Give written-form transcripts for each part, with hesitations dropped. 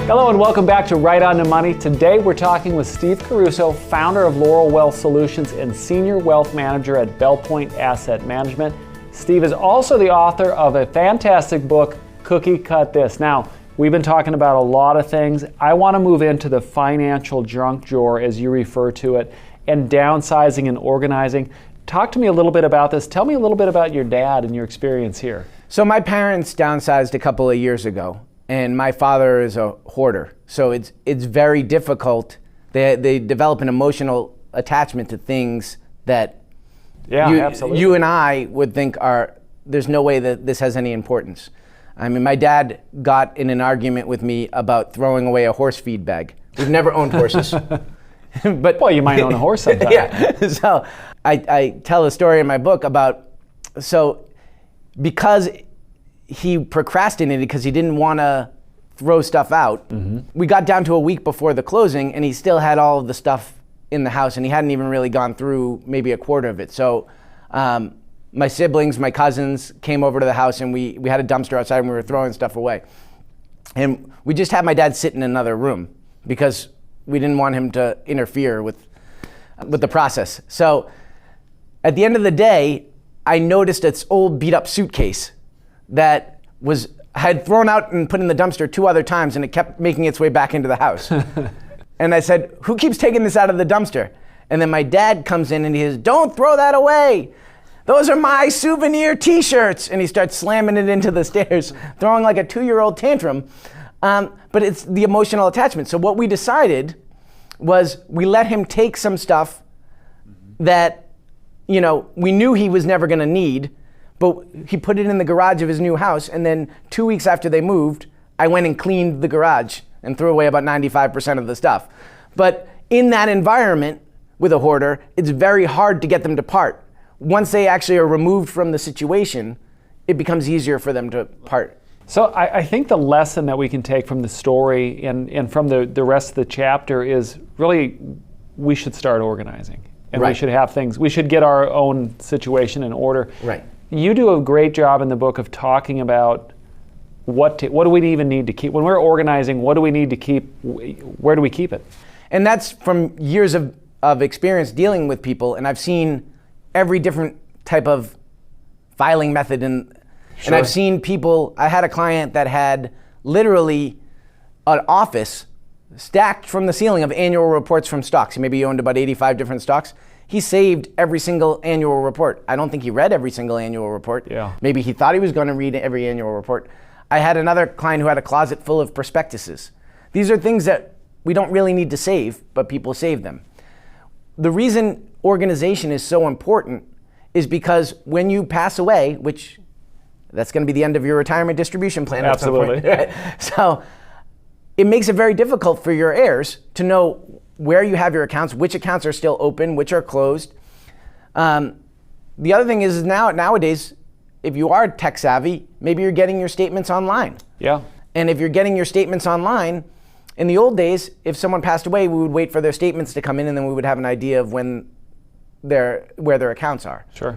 Hello and welcome back to Right On to Money. Today we're talking with Steve Caruso, founder of Laurel Wealth Solutions and Senior Wealth Manager at Bellpoint Asset Management. Steve is also the author of a fantastic book, Cookie Cut This. Now, we've been talking about a lot of things. I want to move into the financial junk drawer, as you refer to it, and downsizing and organizing. Talk to me a little bit about this. Tell me a little bit about your dad and your experience here. So my parents downsized a couple of years ago. And my father is a hoarder, so it's very difficult. They develop an emotional attachment to things that you and I would think there's no way that this has any importance. I mean, my dad got in an argument with me about throwing away a horse feed bag. We've never owned horses. But well, you might own a horse sometime. Yeah. So I tell a story in my book about, because he procrastinated because he didn't want to throw stuff out. Mm-hmm. We got down to a week before the closing and he still had all of the stuff in the house and he hadn't even really gone through maybe a quarter of it. So my siblings, my cousins came over to the house and we had a dumpster outside and we were throwing stuff away. And we just had my dad sit in another room because we didn't want him to interfere with the process. So at the end of the day, I noticed its old beat up suitcase that I had thrown out and put in the dumpster 2 other times and it kept making its way back into the house. And I said, who keeps taking this out of the dumpster? And then my dad comes in and he says, don't throw that away. Those are my souvenir t-shirts. And he starts slamming it into the stairs, throwing like a 2-year-old tantrum. But it's the emotional attachment. So what we decided was we let him take some stuff that, we knew he was never gonna need, but he put it in the garage of his new house, and then 2 weeks after they moved, I went and cleaned the garage and threw away about 95% of the stuff. But in that environment with a hoarder, it's very hard to get them to part. Once they actually are removed from the situation, it becomes easier for them to part. So I think the lesson that we can take from the story and from the rest of the chapter is really we should start organizing. And right. We should have things, we should get our own situation in order. Right. You do a great job in the book of talking about what do we even need to keep. When we're organizing, what do we need to keep? Where do we keep it? And that's from years of experience dealing with people, and I've seen every different type of filing method. And I've seen people, I had a client that had literally an office stacked from the ceiling of annual reports from stocks. Maybe he owned about 85 different stocks. He saved every single annual report. I don't think he read every single annual report. Yeah. Maybe he thought he was going to read every annual report. I had another client who had a closet full of prospectuses. These are things that we don't really need to save, but people save them. The reason organization is so important is because when you pass away, which that's going to be the end of your retirement distribution plan. Absolutely. At some point. So it makes it very difficult for your heirs to know where you have your accounts, which accounts are still open, which are closed. The other thing is nowadays, if you are tech savvy, maybe you're getting your statements online. Yeah. And if you're getting your statements online, in the old days, if someone passed away, we would wait for their statements to come in and then we would have an idea of where their accounts are. Sure.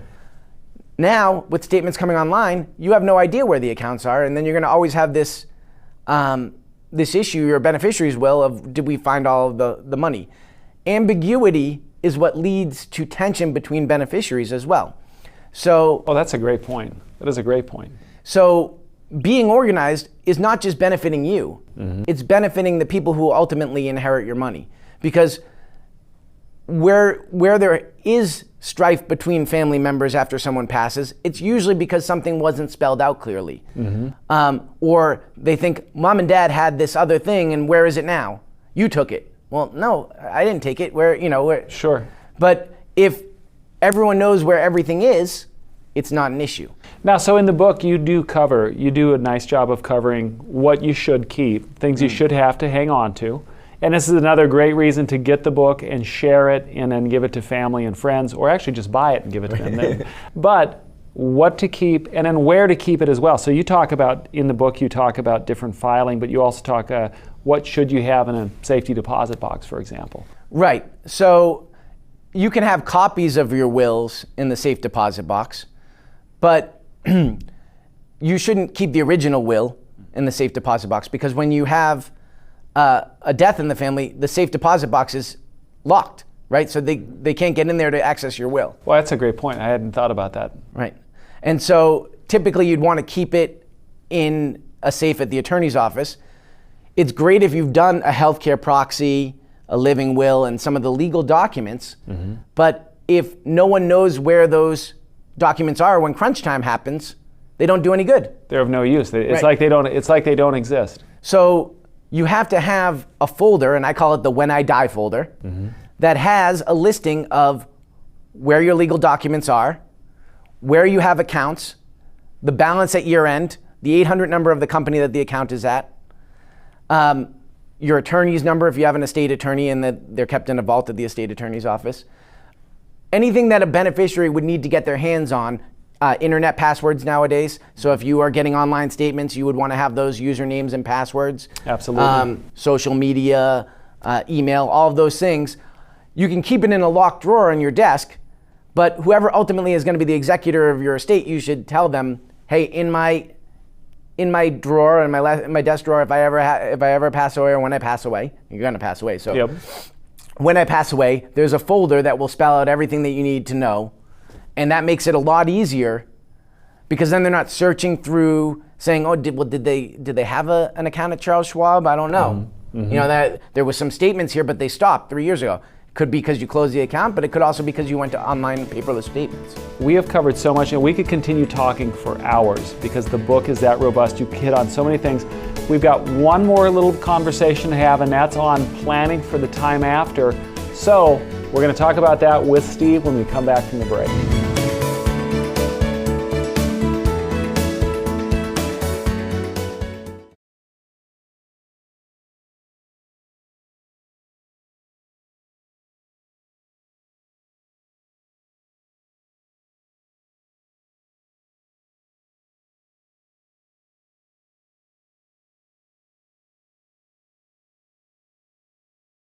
Now, with statements coming online, you have no idea where the accounts are, and then you're going to always have this issue, your beneficiaries will, of did we find all of the money? Ambiguity is what leads to tension between beneficiaries as well. So, that's a great point. That is a great point. So being organized is not just benefiting you, it's benefiting the people who ultimately inherit your money. Because where there is strife between family members after someone passes, it's usually because something wasn't spelled out clearly. Or they think, mom and dad had this other thing and where is it now? You took it. Well, no, I didn't take it. Where. Sure. But if everyone knows where everything is, it's not an issue. Now, so in the book, you do a nice job of covering what you should keep, things you should have to hang on to. And this is another great reason to get the book and share it and then give it to family and friends, or actually just buy it and give it to them. But what to keep and then where to keep it as well. So you talk about, in the book, you talk about different filing, but you also talk what should you have in a safety deposit box, for example. Right. So you can have copies of your wills in the safe deposit box, but you shouldn't keep the original will in the safe deposit box, because when you have a death in the family, the safe deposit box is locked, right? So they can't get in there to access your will. Well, that's a great point. I hadn't thought about that. Right. And so typically you'd want to keep it in a safe at the attorney's office. It's great if you've done a healthcare proxy, a living will, and some of the legal documents, but if no one knows where those documents are when crunch time happens, they don't do any good. They're of no use. It's Right. like they don't exist. So you have to have a folder, and I call it the When I Die folder, that has a listing of where your legal documents are, where you have accounts, the balance at year end, the 800 number of the company that the account is at, your attorney's number if you have an estate attorney and that they're kept in a vault at the estate attorney's office. Anything that a beneficiary would need to get their hands on, internet passwords nowadays. So if you are getting online statements, you would want to have those usernames and passwords. Absolutely. Social media, email, all of those things. You can keep it in a locked drawer on your desk, but whoever ultimately is going to be the executor of your estate, you should tell them, hey, in my drawer, in my desk drawer, if I ever pass away or when I pass away, you're going to pass away. So when I pass away, there's a folder that will spell out everything that you need to know. And that makes it a lot easier because then they're not searching through saying, oh, did they have an account at Charles Schwab? I don't know. You know, that there was some statements here, but they stopped 3 years ago. Could be because you closed the account, but it could also be because you went to online paperless statements. We have covered so much, and we could continue talking for hours because the book is that robust. You hit on so many things. We've got one more little conversation to have, and that's on planning for the time after. So we're going to talk about that with Steve when we come back from the break.